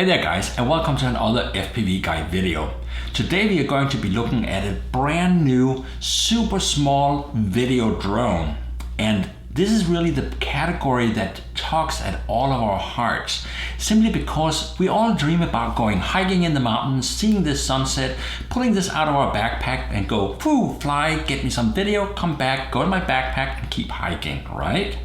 Hey there guys, and welcome to another FPV guide video. Today we are going to be looking at a brand new super small video drone, and this is really the category that tugs at all of our hearts, simply because we all dream about going hiking in the mountains, seeing this sunset, pulling this out of our backpack and go, phew, fly, get me some video, come back, go in my backpack and keep hiking, right?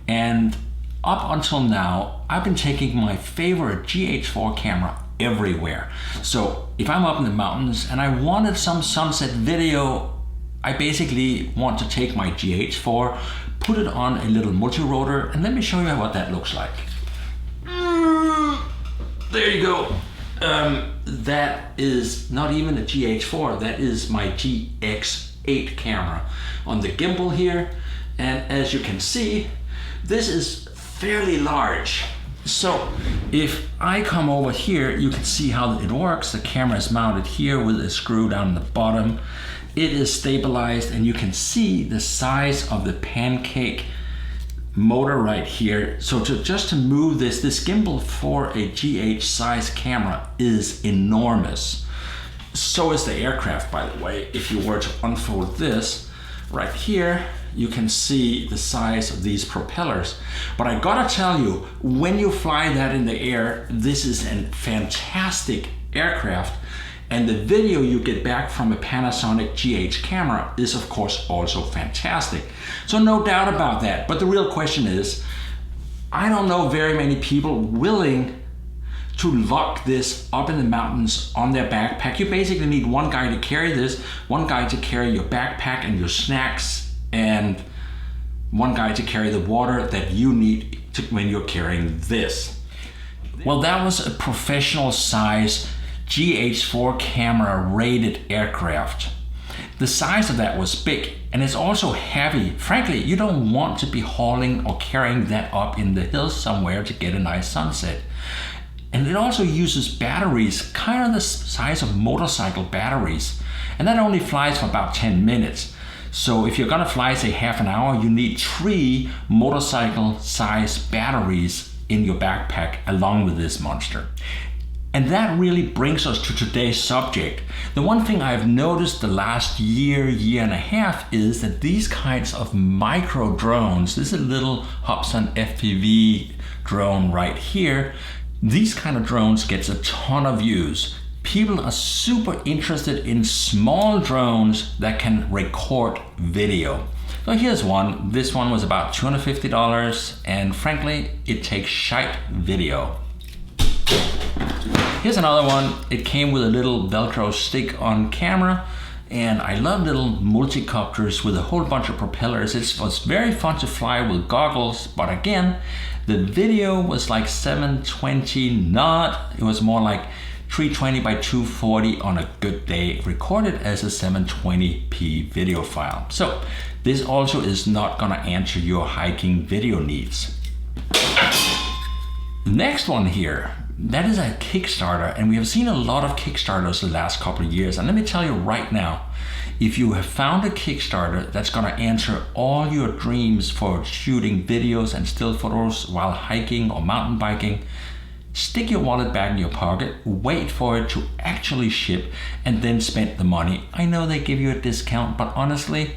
And up until now, I've been taking my favorite GH4 camera everywhere. So if I'm up in the mountains and I wanted some sunset video, I basically want to take my GH4, put it on a little multi-rotor, and let me show you what that looks like. There you go. That is not even a GH4, that is my GX8 camera on the gimbal here. And as you can see, this is fairly large. So if I come over here, you can see how it works. The camera is mounted here with a screw down the bottom. It is stabilized and you can see the size of the pancake motor right here. So just to move this gimbal for a GH size camera is enormous. So is the aircraft, by the way. If you were to unfold this right here, you can see the size of these propellers. But I gotta tell you, when you fly that in the air, this is a fantastic aircraft. And the video you get back from a Panasonic GH camera is of course also fantastic. So no doubt about that. But the real question is, I don't know very many people willing to lock this up in the mountains on their backpack. You basically need one guy to carry this, one guy to carry your backpack and your snacks, and one guy to carry the water that you need when you're carrying this. Well, that was a professional size GH4 camera rated aircraft. The size of that was big, and it's also heavy. Frankly, you don't want to be hauling or carrying that up in the hills somewhere to get a nice sunset. And it also uses batteries, kind of the size of motorcycle batteries. And that only flies for about 10 minutes. So if you're gonna fly, say, half an hour, you need 3 motorcycle size batteries in your backpack along with this monster. And that really brings us to today's subject. The one thing I've noticed the last year and a half is that these kinds of micro drones, this is a little Hobson FPV drone right here, these kind of drones gets a ton of views. People are super interested in small drones that can record video. So here's one. This one was about $250, and frankly, it takes shite video. Here's another one. It came with a little Velcro stick on camera, and I love little multicopters with a whole bunch of propellers. It was very fun to fly with goggles, but again, the video was like 720 not. It was more like 320 by 240 on a good day, recorded as a 720p video file. So this also is not gonna answer your hiking video needs. Next one here, that is a Kickstarter, and we have seen a lot of Kickstarters the last couple of years. And let me tell you right now, if you have found a Kickstarter that's gonna answer all your dreams for shooting videos and still photos while hiking or mountain biking, stick your wallet back in your pocket, wait for it to actually ship, and then spend the money. I know they give you a discount, but honestly,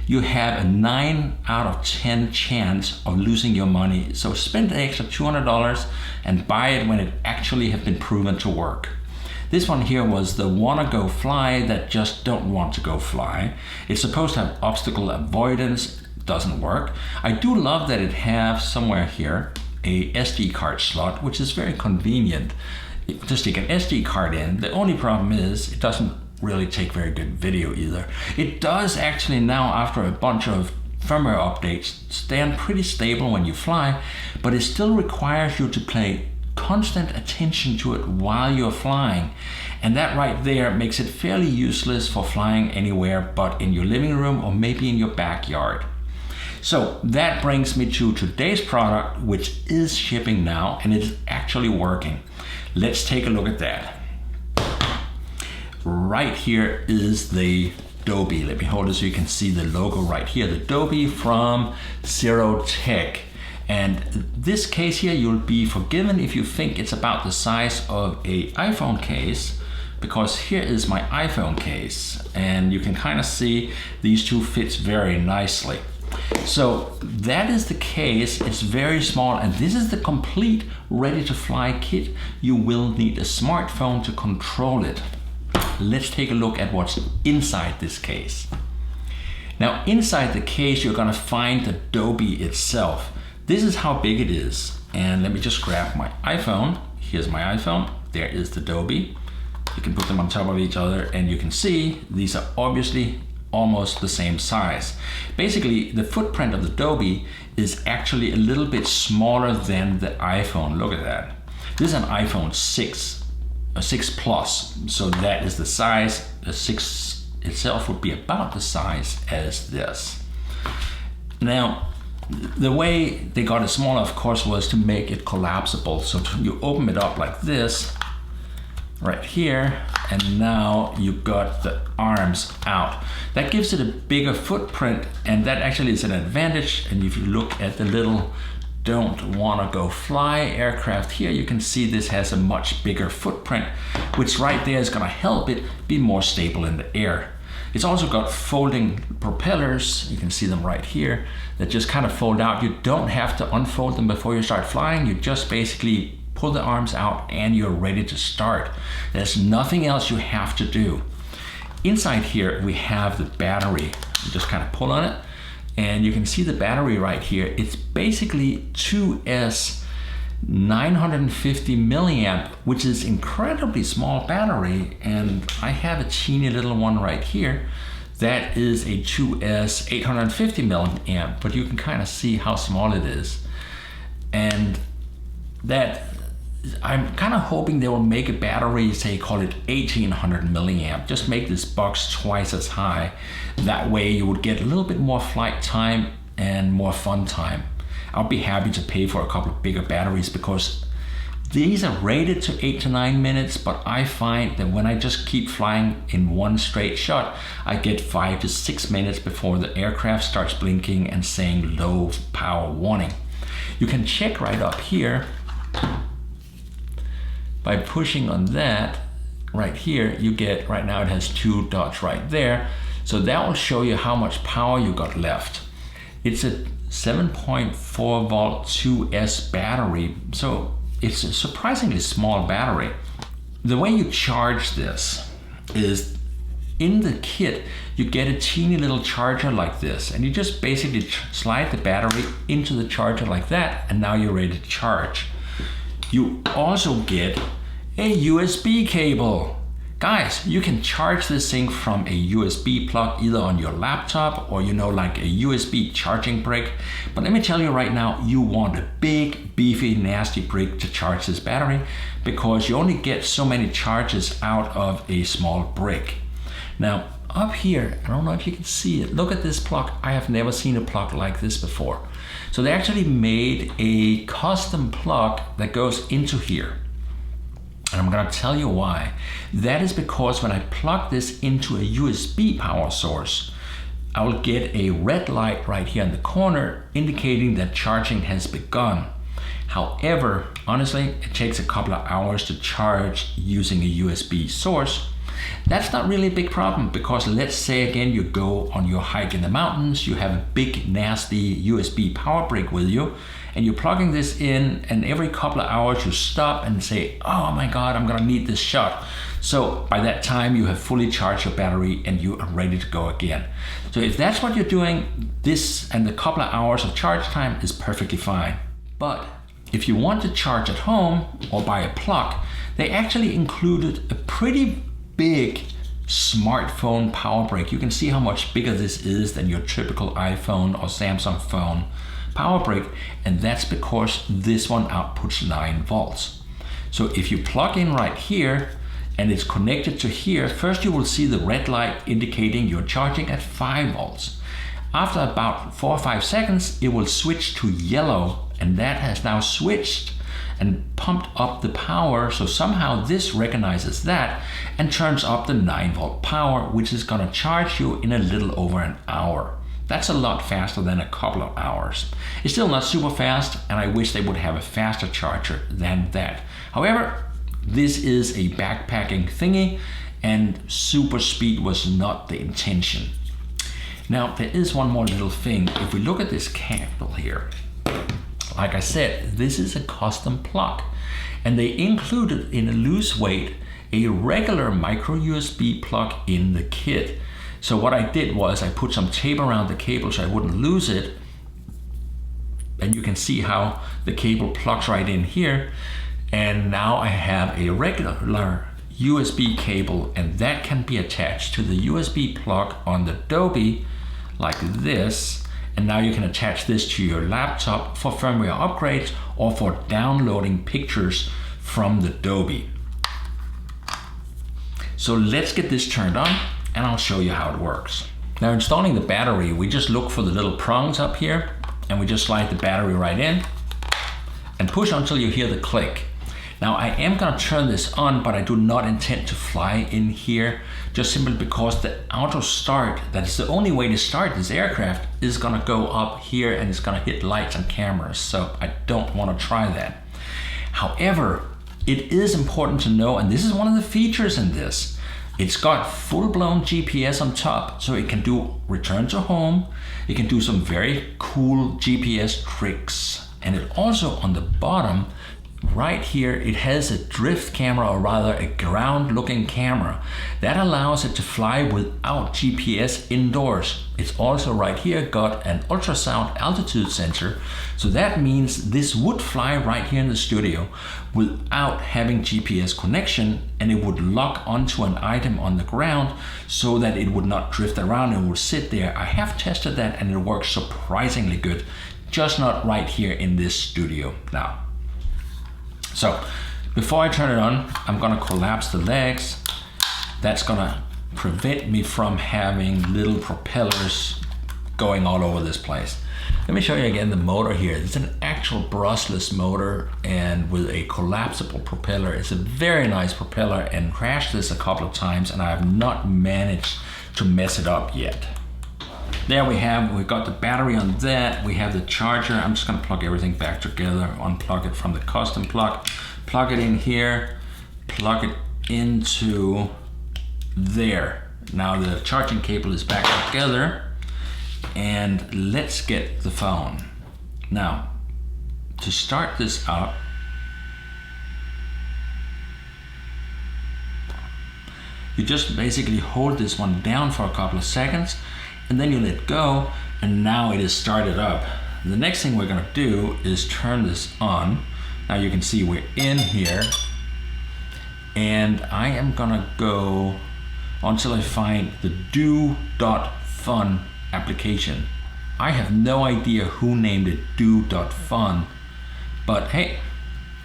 you have a 9 out of 10 chance of losing your money. So spend the extra $200 and buy it when it actually has been proven to work. This one here was the wanna go fly that just don't want to go fly. It's supposed to have obstacle avoidance, doesn't work. I do love that it has somewhere here a SD card slot, which is very convenient to stick an SD card in. The only problem is it doesn't really take very good video either. It does actually now, after a bunch of firmware updates, stand pretty stable when you fly, but it still requires you to pay constant attention to it while you're flying. And that right there makes it fairly useless for flying anywhere but in your living room or maybe in your backyard. So that brings me to today's product, which is shipping now, and it is actually working. Let's take a look at that. Right here is the DOBBY. Let me hold it so you can see the logo right here. The DOBBY from ZeroTech. And this case here, you'll be forgiven if you think it's about the size of an iPhone case, because here is my iPhone case, and you can kind of see these two fits very nicely. So that is the case. It's very small, and this is the complete ready-to-fly kit. You will need a smartphone to control it. Let's take a look at what's inside this case. Now, inside the case, you're gonna find the Dobby itself. This is how big it is. And let me just grab my iPhone. Here's my iPhone. There is the Dobby. You can put them on top of each other, and you can see these are obviously almost the same size. Basically, the footprint of the Dobby is actually a little bit smaller than the iPhone. Look at that. This is an iPhone 6, a 6 Plus. So that is the size. The 6 itself would be about the size as this. Now, the way they got it smaller, of course, was to make it collapsible. So you open it up like this, right here, and now you got the arms out. That gives it a bigger footprint, and that actually is an advantage. And if you look at the little don't wanna go fly aircraft here, you can see this has a much bigger footprint, which right there is gonna help it be more stable in the air. It's also got folding propellers, you can see them right here, that just kind of fold out. You don't have to unfold them before you start flying. You just basically pull the arms out and you're ready to start. There's nothing else you have to do. Inside here, we have the battery. You just kind of pull on it, and you can see the battery right here. It's basically 2S 950 milliamp, which is incredibly small battery. And I have a teeny little one right here that is a 2S 850 milliamp, but you can kind of see how small it is. And that, I'm kind of hoping they will make a battery, say call it 1800 milliamp, just make this box twice as high. That way you would get a little bit more flight time and more fun time. I'll be happy to pay for a couple of bigger batteries, because these are rated to 8 to 9 minutes, but I find that when I just keep flying in one straight shot, I get 5 to 6 minutes before the aircraft starts blinking and saying low power warning. You can check right up here by pushing on that right here. You get, right now it has 2 dots right there. So that will show you how much power you got left. It's a 7.4 volt 2S battery, so it's a surprisingly small battery. The way you charge this is in the kit, you get a teeny little charger like this, and you just basically slide the battery into the charger like that, and now you're ready to charge. You also get a USB cable. Guys, you can charge this thing from a USB plug either on your laptop or, you know, like a USB charging brick. But let me tell you right now, you want a big, beefy, nasty brick to charge this battery, because you only get so many charges out of a small brick. Now, up here, I don't know if you can see it. Look at this plug. I have never seen a plug like this before. So they actually made a custom plug that goes into here. And I'm gonna tell you why. That is because when I plug this into a USB power source, I will get a red light right here in the corner indicating that charging has begun. However, honestly, it takes a couple of hours to charge using a USB source. That's not really a big problem, because let's say again you go on your hike in the mountains, you have a big nasty USB power brick with you, and you're plugging this in, and every couple of hours you stop and say, oh my God, I'm gonna need this shot. So by that time you have fully charged your battery and you are ready to go again. So if that's what you're doing, this and the couple of hours of charge time is perfectly fine. But if you want to charge at home or buy a plug, they actually included a pretty big smartphone power brick. You can see how much bigger this is than your typical iPhone or Samsung phone power brick, and that's because this one outputs 9 volts. So if you plug in right here and it's connected to here, first you will see the red light indicating you're charging at 5 volts. After about 4 or 5 seconds, it will switch to yellow, and that has now switched and pumped up the power. So somehow this recognizes that and turns up the 9 volt power, which is gonna charge you in a little over an hour. That's a lot faster than a couple of hours. It's still not super fast, and I wish they would have a faster charger than that. However, this is a backpacking thingy, and super speed was not the intention. Now, there is one more little thing. If we look at this cable here, like I said, this is a custom plug, and they included in a loose weight a regular micro USB plug in the kit. So what I did was I put some tape around the cable so I wouldn't lose it. And you can see how the cable plugs right in here. And now I have a regular USB cable, and that can be attached to the USB plug on the Dobby like this. And now you can attach this to your laptop for firmware upgrades or for downloading pictures from the Dobby. So let's get this turned on, and I'll show you how it works. Now, installing the battery, we just look for the little prongs up here, and we just slide the battery right in and push until you hear the click. Now, I am gonna turn this on, but I do not intend to fly in here, just simply because the auto start, that is the only way to start this aircraft, is gonna go up here and it's gonna hit lights and cameras, so I don't wanna try that. However, it is important to know, and this is one of the features in this, it's got full-blown GPS on top, so it can do return to home. It can do some very cool GPS tricks. And it also, on the bottom, right here, it has a drift camera, or rather a ground-looking camera. That allows it to fly without GPS indoors. It's also right here got an ultrasound altitude sensor. So that means this would fly right here in the studio without having GPS connection, and it would lock onto an item on the ground so that it would not drift around and would sit there. I have tested that and it works surprisingly good, just not right here in this studio now. So before I turn it on, I'm gonna collapse the legs. That's gonna prevent me from having little propellers going all over this place. Let me show you again the motor here. It's an actual brushless motor and with a collapsible propeller. It's a very nice propeller, and crashed this a couple of times, and I have not managed to mess it up yet. There we've got the battery on that. We have the charger. I'm just gonna plug everything back together, unplug it from the custom plug, plug it in here, plug it into there. Now the charging cable is back together, and let's get the phone. Now, to start this up, you just basically hold this one down for a couple of seconds, and then you let go, and now it is started up. The next thing we're gonna do is turn this on. Now you can see we're in here, and I am gonna go until I find the do.fun application. I have no idea who named it do.fun, but hey,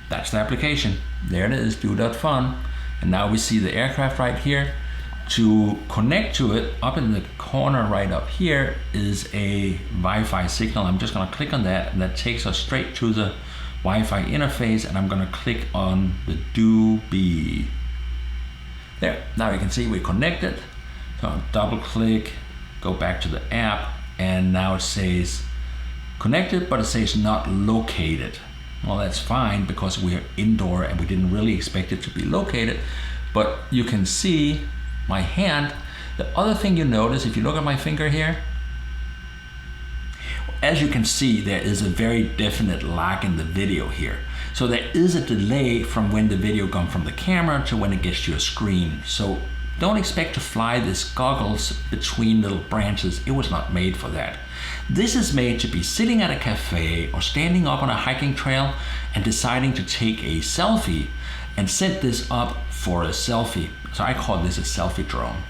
that's the application. There it is, do.fun. And now we see the aircraft right here. To connect to it, up in the corner right up here is a Wi-Fi signal. I'm just gonna click on that, and that takes us straight to the Wi-Fi interface, and I'm gonna click on the DOBBY. There, now you can see we're connected. So I'll double click, go back to the app, and now it says connected, but it says not located. Well, that's fine because we're indoor and we didn't really expect it to be located, but you can see my hand. The other thing you notice, if you look at my finger here, as you can see, there is a very definite lag in the video here. So there is a delay from when the video comes from the camera to when it gets to your screen. So don't expect to fly this goggles between little branches. It was not made for that. This is made to be sitting at a cafe or standing up on a hiking trail and deciding to take a selfie and set this up for a selfie. So I call this a selfie drone.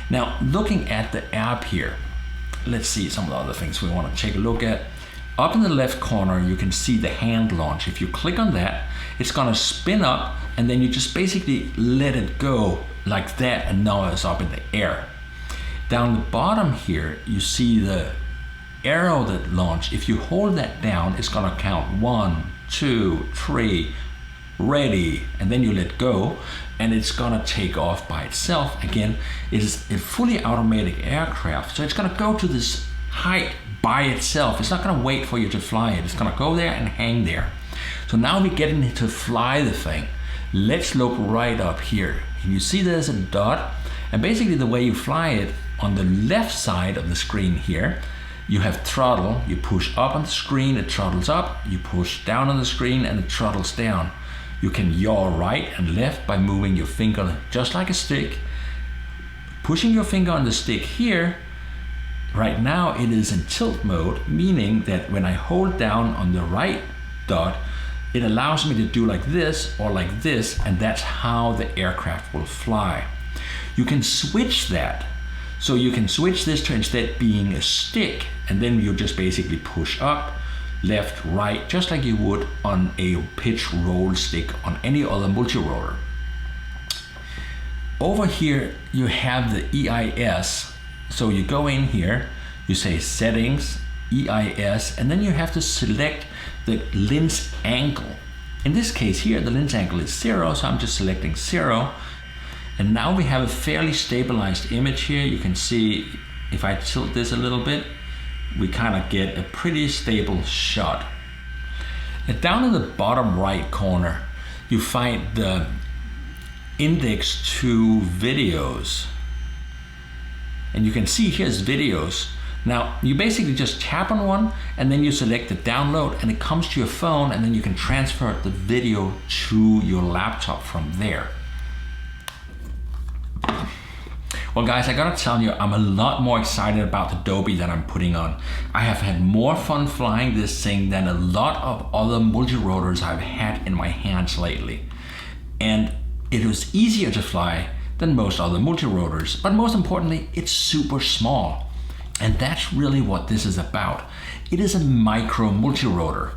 Now, looking at the app here, let's see some of the other things we want to take a look at. Up in the left corner, you can see the hand launch. If you click on that, it's gonna spin up, and then you just basically let it go like that, and now it's up in the air. Down the bottom here, you see the arrow that launched. If you hold that down, it's gonna count 1, 2, 3, ready, and then you let go, and it's gonna take off by itself. Again, it is a fully automatic aircraft, so it's gonna go to this height by itself. It's not gonna wait for you to fly it. It's gonna go there and hang there. So now we're getting to fly the thing. Let's look right up here. You see there's a dot, and basically the way you fly it, on the left side of the screen here, you have throttle. You push up on the screen, it throttles up. You push down on the screen and it throttles down. You can yaw right and left by moving your finger just like a stick. Pushing your finger on the stick here, right now it is in tilt mode, meaning that when I hold down on the right dot, it allows me to do like this or like this, and that's how the aircraft will fly. You can switch that. So you can switch this to instead being a stick, and then you just basically push up, left, right, just like you would on a pitch roll stick on any other multirotor. Over here you have the EIS. So you go in here, you say settings, EIS, and then you have to select the lens angle. In this case here, the lens angle is 0, so I'm just selecting 0. And now we have a fairly stabilized image here. You can see if I tilt this a little bit, we kind of get a pretty stable shot. And down in the bottom right corner, you find the index to videos. And you can see here's videos. Now you basically just tap on one and then you select the download and it comes to your phone, and then you can transfer the video to your laptop from there. Well guys, I gotta tell you, I'm a lot more excited about the Dobby that I'm putting on. I have had more fun flying this thing than a lot of other multirotors I've had in my hands lately. And it was easier to fly than most other multirotors, but most importantly, it's super small. And that's really what this is about. It is a micro multirotor.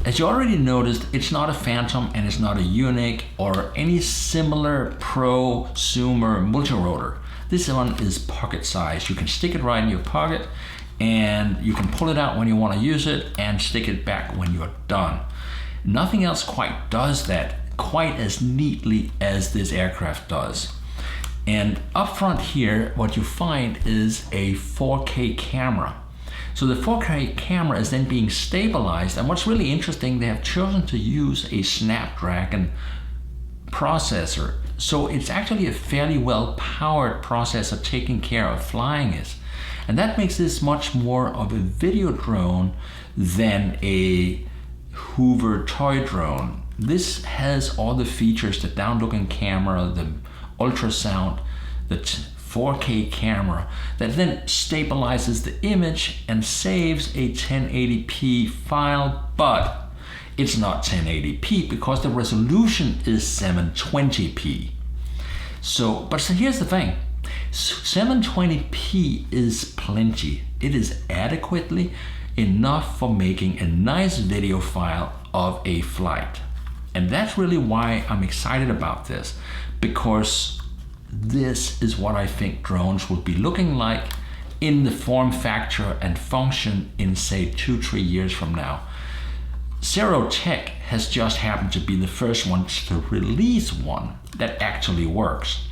As you already noticed, it's not a Phantom and it's not a Unique or any similar prosumer multirotor. This one is pocket size. You can stick it right in your pocket and you can pull it out when you want to use it and stick it back when you're done. Nothing else quite does that quite as neatly as this aircraft does. And up front here, what you find is a 4K camera. So the 4K camera is then being stabilized, and what's really interesting, they have chosen to use a Snapdragon processor. So it's actually a fairly well-powered processor taking care of flying it. And that makes this much more of a video drone than a Hoover toy drone. This has all the features, the down-looking camera, the ultrasound, the 4K camera that then stabilizes the image and saves a 1080p file, but it's not 1080p because the resolution is 720p. So here's the thing, 720p is plenty. It is adequately enough for making a nice video file of a flight. And that's really why I'm excited about this, because this is what I think drones will be looking like in the form factor and function in say 2-3 years from now. ZeroTech has just happened to be the first ones to release one that actually works.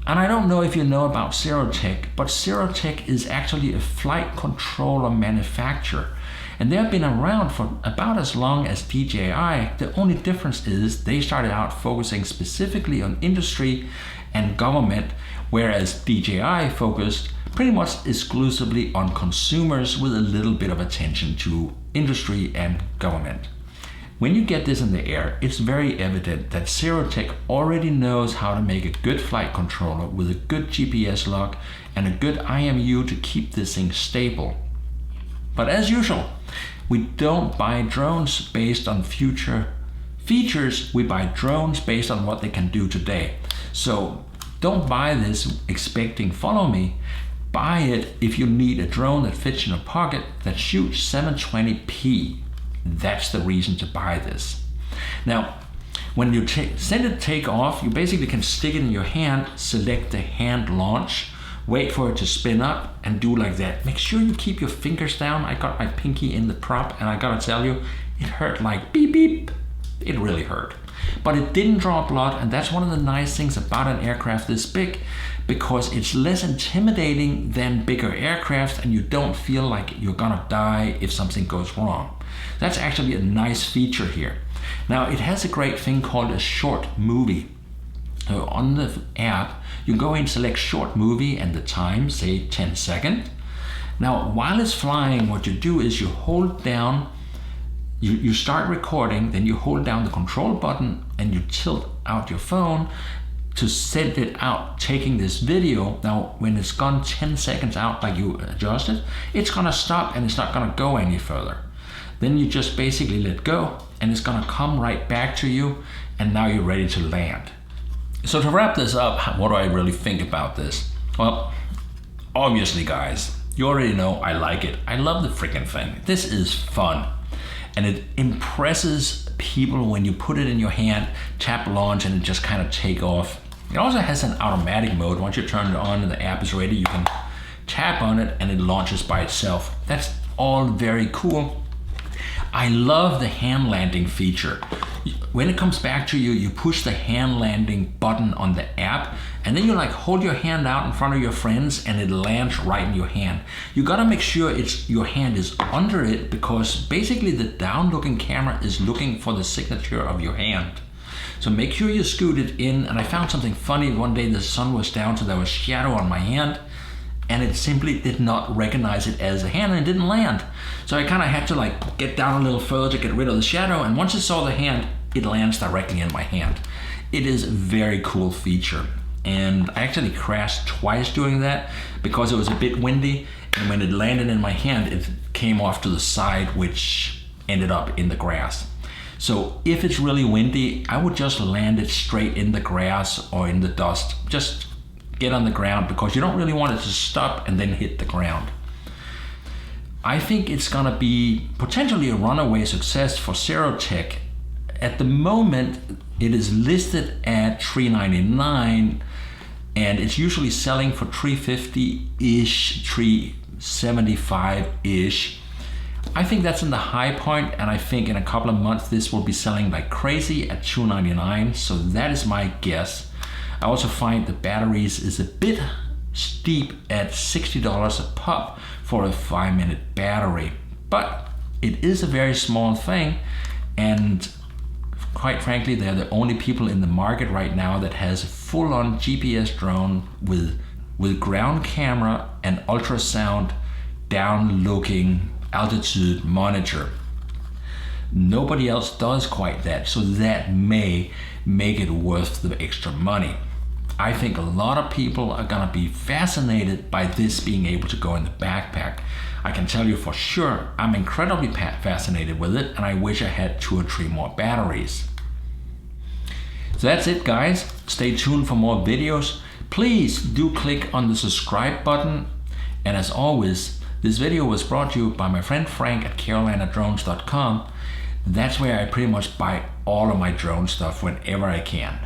And I don't know if you know about ZeroTech, but ZeroTech is actually a flight controller manufacturer. And they've been around for about as long as DJI. The only difference is they started out focusing specifically on industry and government, whereas DJI focused pretty much exclusively on consumers with a little bit of attention to industry and government. When you get this in the air, it's very evident that ZeroTech already knows how to make a good flight controller with a good GPS lock and a good IMU to keep this thing stable. But as usual, we don't buy drones based on future features, we buy drones based on what they can do today. So don't buy this expecting follow me. Buy it if you need a drone that fits in a pocket that shoots 720p. That's the reason to buy this. Now, when you send it take off, you basically can stick it in your hand, select the hand launch, wait for it to spin up and do like that. Make sure you keep your fingers down. I got my pinky in the prop and I gotta tell you, it hurt like beep beep. It really hurt. but it didn't draw blood, and that's one of the nice things about an aircraft this big, because it's less intimidating than bigger aircraft, and you don't feel like you're gonna die if something goes wrong. That's actually a nice feature here. Now, it has a great thing called a short movie. On the app, you go and select short movie and the time, say 10 seconds. Now, while it's flying, what you do is you hold down, you start recording, then you hold down the control button and you tilt out your phone to send it out, taking this video. Now, when it's gone 10 seconds out, like you adjust it, it's gonna stop and it's not gonna go any further. Then you just basically let go and it's gonna come right back to you, and now you're ready to land. So to wrap this up, what do I really think about this? Well, obviously guys, you already know I like it. I love the freaking thing. This is fun. And it impresses people when you put it in your hand, tap launch, and it just kind of take off. It also has an automatic mode. Once you turn it on and the app is ready, you can tap on it and it launches by itself. That's all very cool. I love the hand landing feature. When it comes back to you, you push the hand landing button on the app, and then you like hold your hand out in front of your friends and it lands right in your hand. You gotta make sure your hand is under it, because basically the down looking camera is looking for the signature of your hand. So make sure you scoot it in. And I found something funny. One day the sun was down, so there was shadow on my hand, and it simply did not recognize it as a hand and it didn't land. So I kind of had to like get down a little further to get rid of the shadow, and once it saw the hand, it lands directly in my hand. It is a very cool feature. And I actually crashed twice doing that because it was a bit windy, and when it landed in my hand, it came off to the side, which ended up in the grass. So if it's really windy, I would just land it straight in the grass or in the dust. Just get on the ground, because you don't really want it to stop and then hit the ground. I think it's gonna be potentially a runaway success for ZeroTech. At the moment, it is listed at $399, and it's usually selling for $350-ish, $375-ish. I think that's in the high point, and I think in a couple of months this will be selling like crazy at $299, so that is my guess. I also find the batteries is a bit steep at $60 a pop for a 5-minute battery, but it is a very small thing, and quite frankly, they're the only people in the market right now that has a full-on GPS drone with ground camera and ultrasound down-looking altitude monitor. Nobody else does quite that, so that may make it worth the extra money. I think a lot of people are gonna be fascinated by this being able to go in the backpack. I can tell you for sure, I'm incredibly fascinated with it, and I wish I had 2 or 3 more batteries. So that's it guys, stay tuned for more videos. Please do click on the subscribe button, and as always, this video was brought to you by my friend Frank at carolinadrones.com. That's where I pretty much buy all of my drone stuff whenever I can.